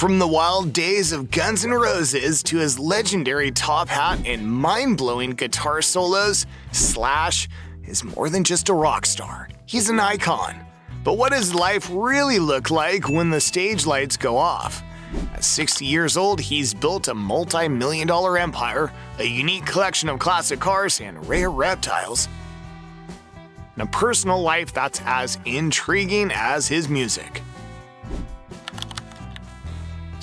From the wild days of Guns N' Roses to his legendary top hat and mind-blowing guitar solos, Slash is more than just a rock star. He's an icon. But what does life really look like when the stage lights go off? At 60 years old, he's built a multi-million-dollar empire, a unique collection of classic cars and rare reptiles, and a personal life that's as intriguing as his music.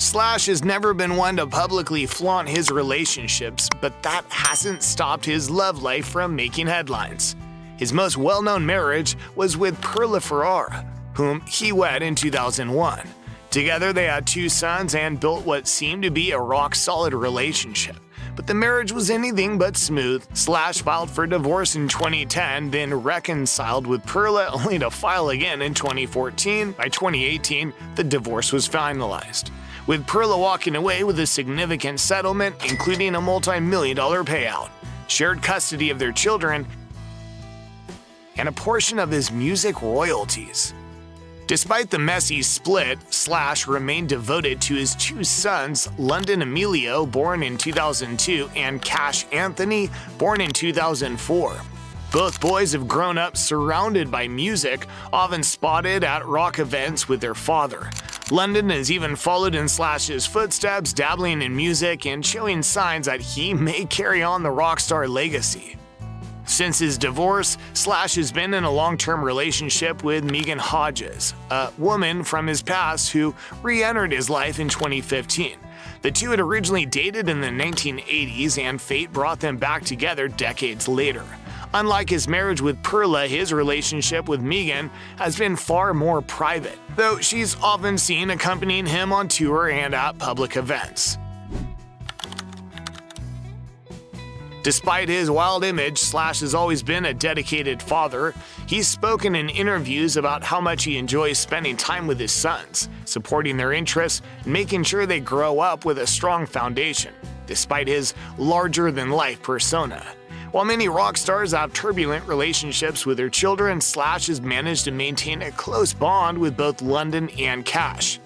Slash has never been one to publicly flaunt his relationships, but that hasn't stopped his love life from making headlines. His most well-known marriage was with Perla Ferrar, whom he wed in 2001. Together they had 2 sons and built what seemed to be a rock-solid relationship. But the marriage was anything but smooth. Slash filed for divorce in 2010, then reconciled with Perla only to file again in 2014. By 2018, the divorce was finalized, with Perla walking away with a significant settlement, including a multi-million-dollar payout, shared custody of their children, and a portion of his music royalties. Despite the messy split, Slash remained devoted to his 2 sons, London Emilio, born in 2002, and Cash Anthony, born in 2004. Both boys have grown up surrounded by music, often spotted at rock events with their father. London has even followed in Slash's footsteps, dabbling in music and showing signs that he may carry on the rockstar legacy. Since his divorce, Slash has been in a long-term relationship with Megan Hodges, a woman from his past who re-entered his life in 2015. The two had originally dated in the 1980s, and fate brought them back together decades later. Unlike his marriage with Perla, his relationship with Megan has been far more private, though she's often seen accompanying him on tour and at public events. Despite his wild image, Slash has always been a dedicated father. He's spoken in interviews about how much he enjoys spending time with his sons, supporting their interests, and making sure they grow up with a strong foundation, despite his larger-than-life persona. While many rock stars have turbulent relationships with their children, Slash has managed to maintain a close bond with both London and Cash.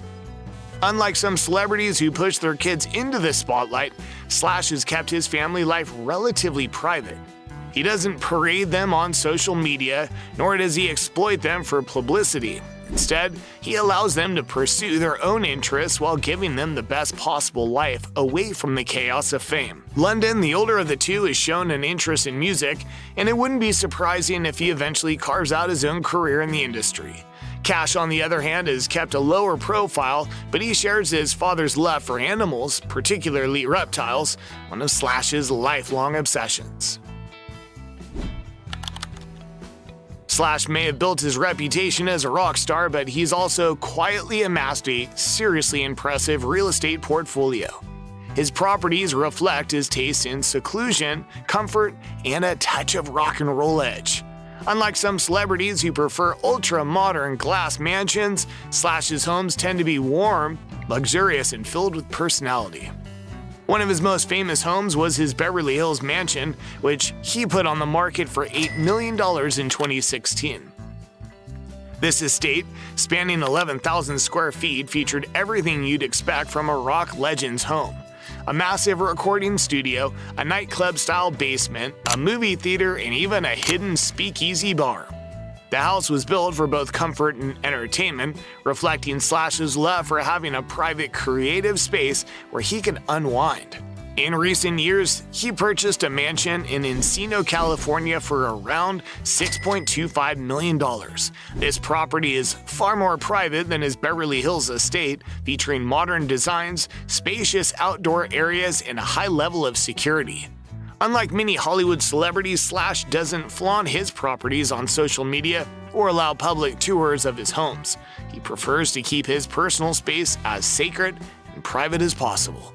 Unlike some celebrities who push their kids into the spotlight, Slash has kept his family life relatively private. He doesn't parade them on social media, nor does he exploit them for publicity. Instead, he allows them to pursue their own interests while giving them the best possible life away from the chaos of fame. London, the older of the two, has shown an interest in music, and it wouldn't be surprising if he eventually carves out his own career in the industry. Cash, on the other hand, has kept a lower profile, but he shares his father's love for animals, particularly reptiles, one of Slash's lifelong obsessions. Slash may have built his reputation as a rock star, but he's also quietly amassed a seriously impressive real estate portfolio. His properties reflect his taste in seclusion, comfort, and a touch of rock and roll edge. Unlike some celebrities who prefer ultra-modern glass mansions, Slash's homes tend to be warm, luxurious, and filled with personality. One of his most famous homes was his Beverly Hills mansion, which he put on the market for $8 million in 2016. This estate, spanning 11,000 square feet, featured everything you'd expect from a rock legend's home: a massive recording studio, a nightclub-style basement, a movie theater, and even a hidden speakeasy bar. The house was built for both comfort and entertainment, reflecting Slash's love for having a private, creative space where he could unwind. In recent years, he purchased a mansion in Encino, California for around $6.25 million. This property is far more private than his Beverly Hills estate, featuring modern designs, spacious outdoor areas, and a high level of security. Unlike many Hollywood celebrities, Slash doesn't flaunt his properties on social media or allow public tours of his homes. He prefers to keep his personal space as sacred and private as possible.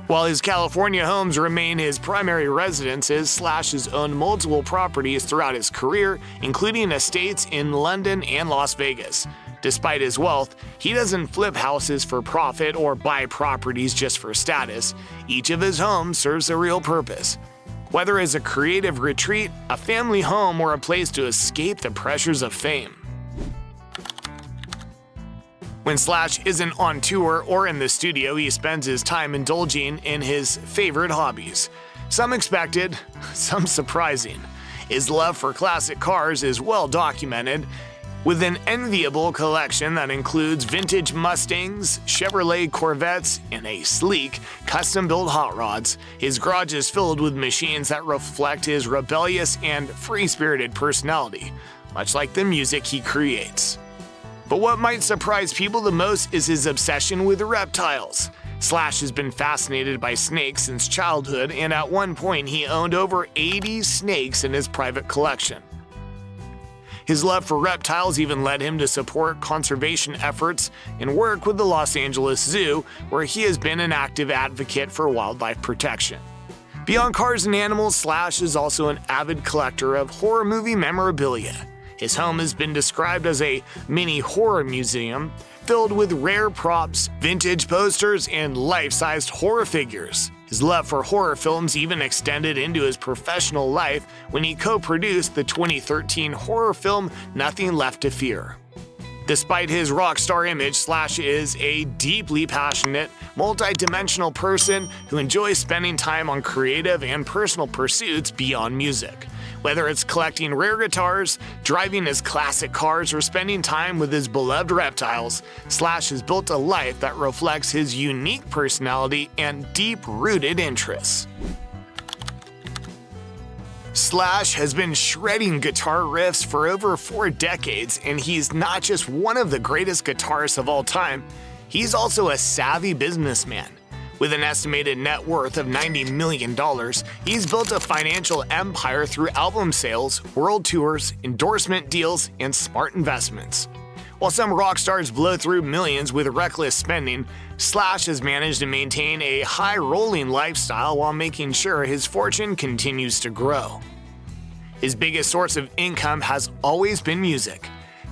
While his California homes remain his primary residences, Slash has owned multiple properties throughout his career, including estates in London and Las Vegas. Despite his wealth, he doesn't flip houses for profit or buy properties just for status. Each of his homes serves a real purpose. Whether as a creative retreat, a family home, or a place to escape the pressures of fame. When Slash isn't on tour or in the studio, he spends his time indulging in his favorite hobbies. Some expected, some surprising. His love for classic cars is well documented, with an enviable collection that includes vintage Mustangs, Chevrolet Corvettes, and a sleek, custom-built hot rods. His garage is filled with machines that reflect his rebellious and free-spirited personality, much like the music he creates. But what might surprise people the most is his obsession with reptiles. Slash has been fascinated by snakes since childhood, and at one point he owned over 80 snakes in his private collection. His love for reptiles even led him to support conservation efforts and work with the Los Angeles Zoo, where he has been an active advocate for wildlife protection. Beyond cars and animals, Slash is also an avid collector of horror movie memorabilia. His home has been described as a mini horror museum filled with rare props, vintage posters, and life-sized horror figures. His love for horror films even extended into his professional life when he co-produced the 2013 horror film Nothing Left to Fear. Despite his rock star image, Slash is a deeply passionate, multi-dimensional person who enjoys spending time on creative and personal pursuits beyond music. Whether it's collecting rare guitars, driving his classic cars, or spending time with his beloved reptiles, Slash has built a life that reflects his unique personality and deep-rooted interests. Slash has been shredding guitar riffs for over 4 decades, and he's not just one of the greatest guitarists of all time, he's also a savvy businessman. With an estimated net worth of $90 million, he's built a financial empire through album sales, world tours, endorsement deals, and smart investments. While some rock stars blow through millions with reckless spending, Slash has managed to maintain a high-rolling lifestyle while making sure his fortune continues to grow. His biggest source of income has always been music.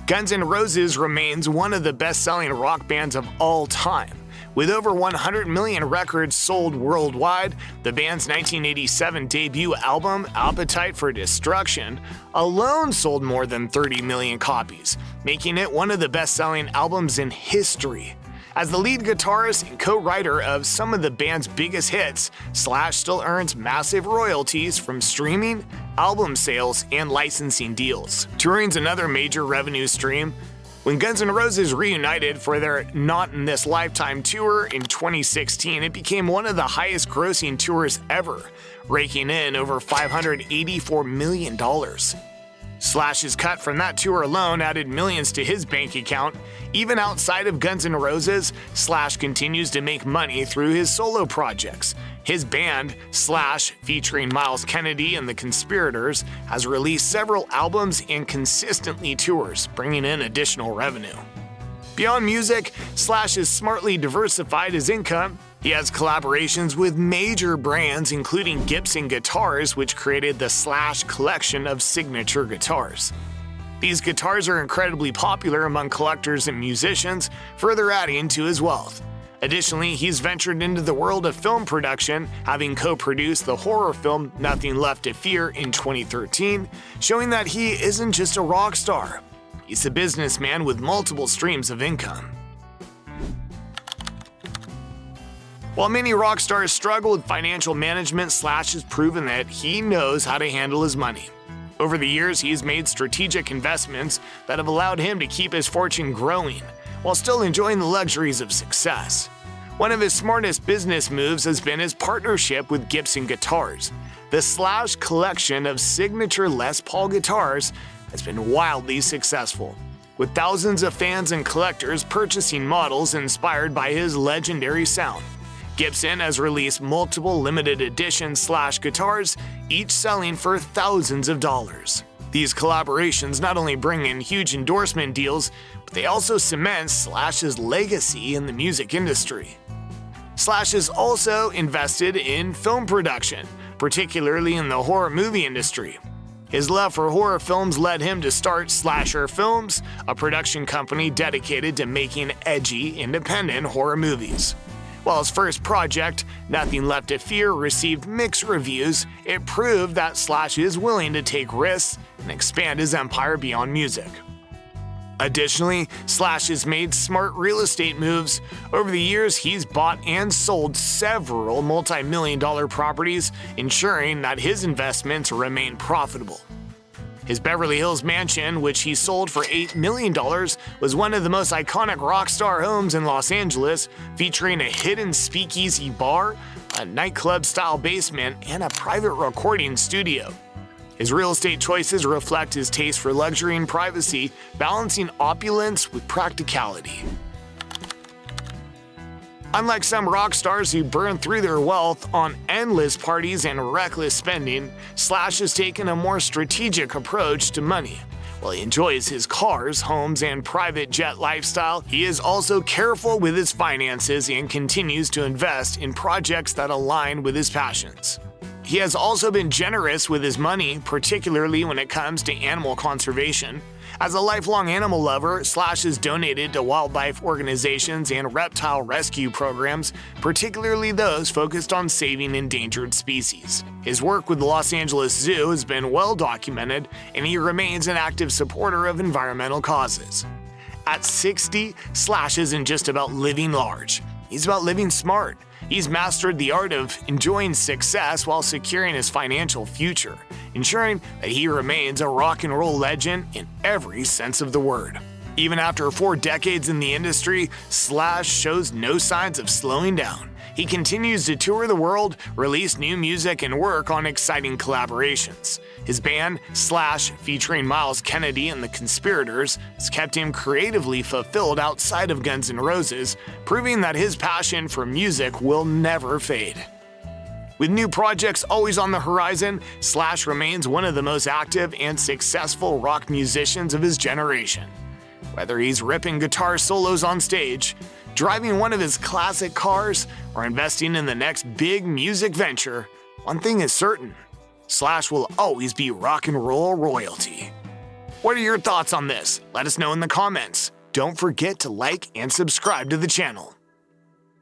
Guns N' Roses remains one of the best-selling rock bands of all time. With over 100 million records sold worldwide, the band's 1987 debut album, Appetite for Destruction, alone sold more than 30 million copies, making it one of the best-selling albums in history. As the lead guitarist and co-writer of some of the band's biggest hits, Slash still earns massive royalties from streaming, album sales, and licensing deals. Touring's another major revenue stream. When Guns N' Roses reunited for their Not in This Lifetime tour in 2016, it became one of the highest-grossing tours ever, raking in over $584 million. Slash's cut from that tour alone added millions to his bank account. Even outside of Guns N' Roses, Slash continues to make money through his solo projects. His band, Slash, featuring Miles Kennedy and the Conspirators, has released several albums and consistently tours, bringing in additional revenue. Beyond music, Slash has smartly diversified his income. He has collaborations with major brands including Gibson Guitars, which created the Slash collection of signature guitars. These guitars are incredibly popular among collectors and musicians, further adding to his wealth. Additionally, he's ventured into the world of film production, having co-produced the horror film Nothing Left to Fear in 2013, showing that he isn't just a rock star. He's a businessman with multiple streams of income. While many rock stars struggle with financial management, Slash has proven that he knows how to handle his money. Over the years, he has made strategic investments that have allowed him to keep his fortune growing, while still enjoying the luxuries of success. One of his smartest business moves has been his partnership with Gibson Guitars. The Slash collection of signature Les Paul guitars has been wildly successful, with thousands of fans and collectors purchasing models inspired by his legendary sound. Gibson has released multiple limited edition Slash guitars, each selling for thousands of dollars. These collaborations not only bring in huge endorsement deals, but they also cement Slash's legacy in the music industry. Slash has also invested in film production, particularly in the horror movie industry. His love for horror films led him to start Slasher Films, a production company dedicated to making edgy, independent horror movies. While his first project, Nothing Left to Fear, received mixed reviews, it proved that Slash is willing to take risks and expand his empire beyond music. Additionally, Slash has made smart real estate moves. Over the years, he's bought and sold several multi-million-dollar properties, ensuring that his investments remain profitable. His Beverly Hills mansion, which he sold for $8 million, was one of the most iconic rockstar homes in Los Angeles, featuring a hidden speakeasy bar, a nightclub-style basement, and a private recording studio. His real estate choices reflect his taste for luxury and privacy, balancing opulence with practicality. Unlike some rock stars who burn through their wealth on endless parties and reckless spending, Slash has taken a more strategic approach to money. While he enjoys his cars, homes, and private jet lifestyle, he is also careful with his finances and continues to invest in projects that align with his passions. He has also been generous with his money, particularly when it comes to animal conservation. As a lifelong animal lover, Slash has donated to wildlife organizations and reptile rescue programs, particularly those focused on saving endangered species. His work with the Los Angeles Zoo has been well documented, and he remains an active supporter of environmental causes. At 60, Slash isn't just about living large. He's about living smart. He's mastered the art of enjoying success while securing his financial future, ensuring that he remains a rock and roll legend in every sense of the word. Even after 4 decades in the industry, Slash shows no signs of slowing down. He continues to tour the world, release new music, and work on exciting collaborations. His band, Slash, featuring Miles Kennedy and the Conspirators, has kept him creatively fulfilled outside of Guns N' Roses, proving that his passion for music will never fade. With new projects always on the horizon, Slash remains one of the most active and successful rock musicians of his generation. Whether he's ripping guitar solos on stage, driving one of his classic cars, or investing in the next big music venture, one thing is certain: Slash will always be rock and roll royalty. What are your thoughts on this? Let us know in the comments. Don't forget to like and subscribe to the channel.